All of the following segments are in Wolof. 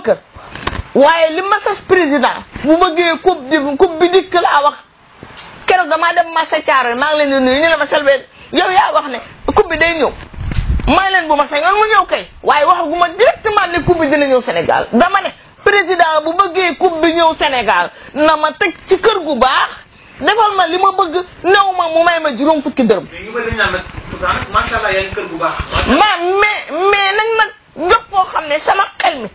kër waaye li ma sas président bu bëggee coupe bi dikk laa wax keroog damaa dem marché Thiaroye maa ngi leen di nuyu ñu ne ma Selbé yow yaa wax ne coupe bi day ñëw maa leen bu ma sañoon mu ñëw kay waaye waxaguma directement ne coupe bi dina ñëw Sénégal dama ne président bu bëggee coupe bi ñëw Sénégal na ma teg ci kër gu baax defal ma li ma bëgg néew ma mu may ma juróom fukki dërëm. mais ñu bëri dañu naan nag macha allah yaa ngi kër gu baax. mais nañ ma jox foo xam ne sama xel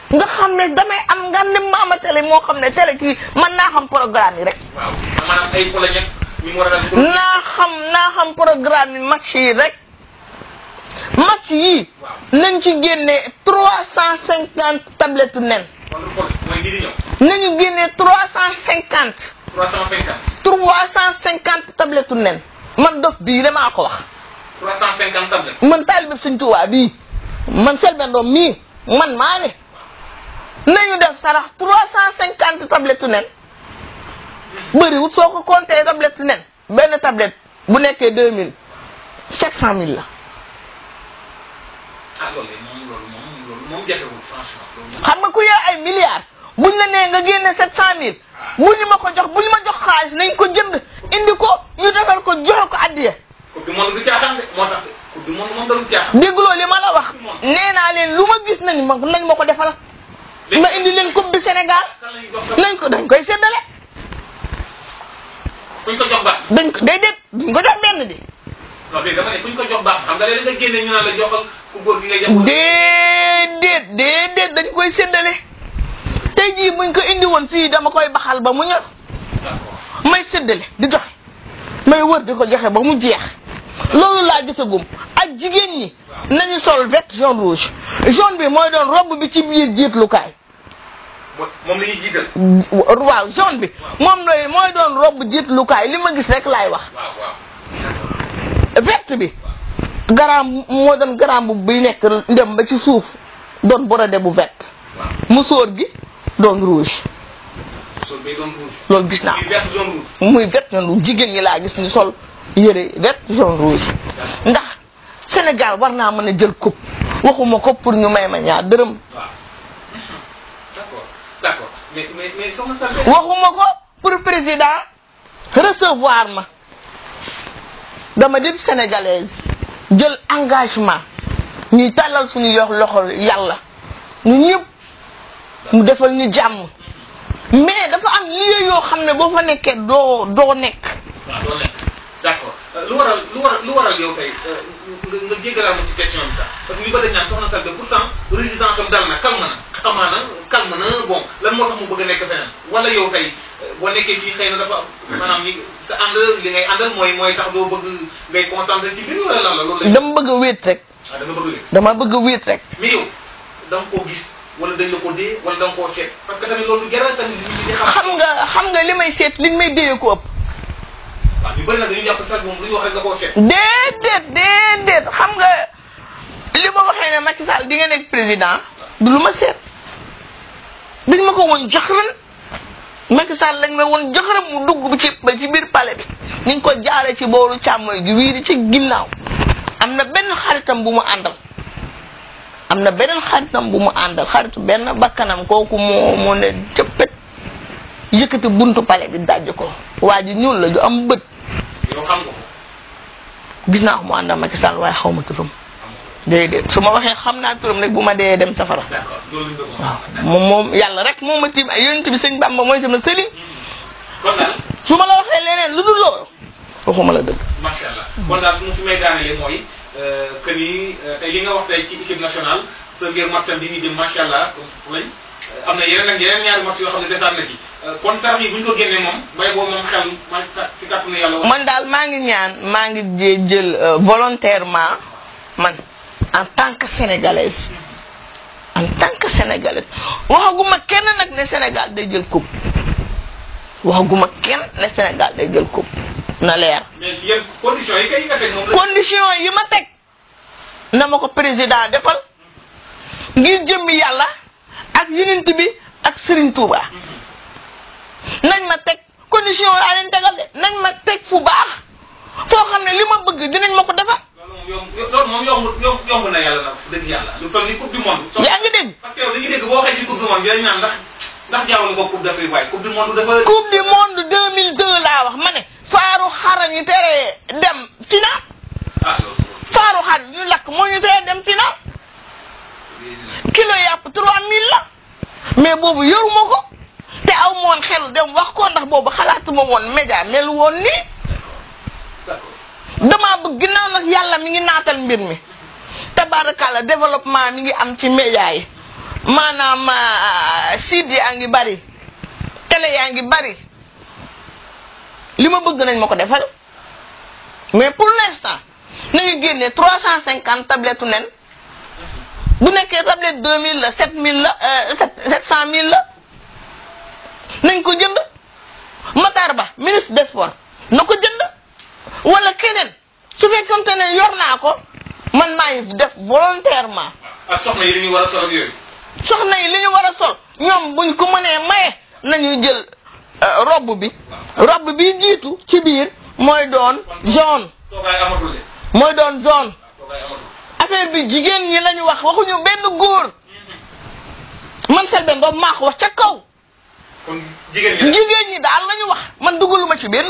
mi nga xam ne damay am nga ne maama télé moo xam ne télé kii man naa xam programme yi rek. waaw maanaam ay polo ñett ñu mu war a def. naa xam programme yi match yi rek. match yi nañ ci génne 350 tablettes nen. mooy bii di ñëw. nañu génne 350. 350 tablettes nen man dof bii damaa ko wax. 350 tablettes. man taalibe Sëñ Tuubaa bii man Selbé Ndom mii man maa ne nañu def sarax 350 tablettes nen bëriwut soo ko compté tablettes nen benn tablette bu nekkee 2000 700000 la. ah loolu moom jafewul franchement. xam nga ku yor ay milliards buñ la nee nga génne 700000 bu ñu ma ko jox bu ñu ma jox xaalis nañ ko jënd indi ko ñu defal ko joxe ko addiya. coupe du monde du caaxaan de moo tax coupe du monde moom dalul caaxaan. dégguloo li ma la wax nee naa leen lu ma gis nañ ma ko defal ma indi leen coupe du Sénégal dañ koy séddale. kuñ ko jox baax. dañ ko déedéet duñ ko jox benn di. non mais dama ne kuñ ko jox baax xam nga léegi nga génne ñu naan la joxal ku góor gi nga jox. déedéet dañ koy séddale tey jii buñ ko indi woon fii dama koy baxal ba mu ñor may séddale di joxe may wër di ko joxe ba mu jeex loolu laa gisagum ak jigéen ñi nañu sol vert jaune rouge jaune bi mooy doon robe bi ci biir jiitlukaay. moom la ñuy jiital. waaw jaune bi moom mooy doon robe jiitlukaay li ma gis rek laay wax. vert bi garaam moo doon garaam bu buy nekk ndem ba ci suuf doon brodé bu vert musóor gi doon rouge. musóor bay doon rouge. loolu gis naa muy vert jaune rouge jigéen ñi laa gis ñu sol yëre vert jaune rouge ndax Sénégal war naa mën a jël coupe waxuma ko pour ñu may ma ñaar dërëm. d'accord mais soxna Selbé. waxuma ko pour président recevoir ma. dama dib sénégalaise jël engagement ñuy tàllal suñu yox loxo yàlla ñu ñëpp mu defal ñu jàmm mais dafa am lieu yoo xam ne boo fa nekkee doo nekk. waaw doo nekk d'accord lu waral yow tey nga jégalal ma ci question bi sax parce que ñu bëgg a ñaan soxna Selbé pourtant résidence am dal na calme na bon lan moo tax mu bëgg a nekk feneen wala yow tey boo nekkee fii xëy na dafa maanaam ñi sa ànd li ngay àndal mooy tax doo bëgg ngay concentré ci biir wala lan la loolu la. dama bëgg a wéet rek. ah da nga bëgg a wéet. dama bëgg a wéet rek. mais yow da nga koo gis wala dañ la ko dee wala da nga koo seet parce que tamit loolu jaral tamit nit ñi di xam nga li may seet liñ may déyee ko ëpp. waaw ñu bëri na dañuy jàpp sax moom lu ñu wax rek nga koo seet. déedéet xam nga li ma waxee ne Macky Sall di nga nekk président du lu ma seet dañ ma ko woon jaxran Macky Sall lañ ma woon jaxran mu dugg ba ci biir palais bi ñu ngi ko jaaree ci booru càmmoñ gi wiiri ci ginnaaw am na benn xaritam bu mu àndal xaritu benn bakkanam kooku moo ne cëppet yëkkati buntu palais bi dajj ko waa ji ñuul la ju am bët. yow xam nga ko. gis naa ko mu ànd ak Macky Sall waaye xaw ma turam. déedéet su ma waxee xam naa turam rek bu ma dee dem safara. d'accord loolu waaw moom yàlla rek moo ma tiim ay yonent bi sëñ Bamba mooy sama sëriñ. kon daal su ma la waxee leneen lu dul loolu waxuma la dëgg. macha allah kon daal su ma fi may daanelee mooy que ni tey li nga wax tey ci équipe nationale première match bi ñu jëm macha allah lañ am na yeneen ñaari match yoo xam ne defaan na ci kon sarax yi bu ñu ko génnee moom bay boobu moom xel man ci kàttanu yàlla. man daal maa ngi jël volontairement man en tant que sénégalaise waxaguma kenn nag ne Sénégal day jël coupe waxaguma kenn ne Sénégal day jël coupe na leer. mais yéen conditions yi kay nga teg moom la. conditions yi ma teg na ma ko président defal ngir jëmmi yàlla ak yonent bi ak Serigne Touba nañ ma teg condition laa leen tegal de nañ ma teg fu baax foo xam ne li ma bëgg dinañ ma ko defal. loolu moom yomb na yàlla na dëgg yàlla lu toll ni coupe du monde. yaa ngi dégg. parce que yow dañuy dégg boo waxee ci coupe du monde dinañ naan ndax jaawul nga coupe d'Afrique waaye coupe du monde dafa. coupe du monde 2002 laa wax ma ne. faaru xar ñu teree dem final. loolu. faaru xar ñu lakk moo ñu teree dem final. kilo yàpp 3000 la. mais boobu yoruma ko. te aw moon xel dem wax ko ndax boobu xalaatuma woon média mel woon nii. damaa bëgg ginnaaw nag yàlla mi ngi naatal mbir mi. tabarakalla développement mi ngi am ci média yi. maanaam site yaa ngi bari. télé yaa ngi bari. li ma bëgg nañ ma ko defal. mais pour l'instant nañu génne 350 tablettes nen. bu nekkee tablette 2000 la 7000 la 700000 la. nañ ko jënd. Matar Ba ministre des sports na ko jënd. wala keneen su fekkonte ne yor naa ko man maa ngi def volontairement. ak soxna yi li ñu war a sol ak yooyu. soxna yi li ñu war a sol ñoom buñ ko mënee maye nañu jël robe bi. robe bi jiitu ci biir mooy doon jaune. toogaay amatul de. mooy doon jaune. toogaay amatul. affaire bi jigéen ñi lañu wax waxuñu benn góor. man Selbé Ndom maa ko wax ca kaw. kon jigéen ñi daal lañu wax man dugaluma ci benn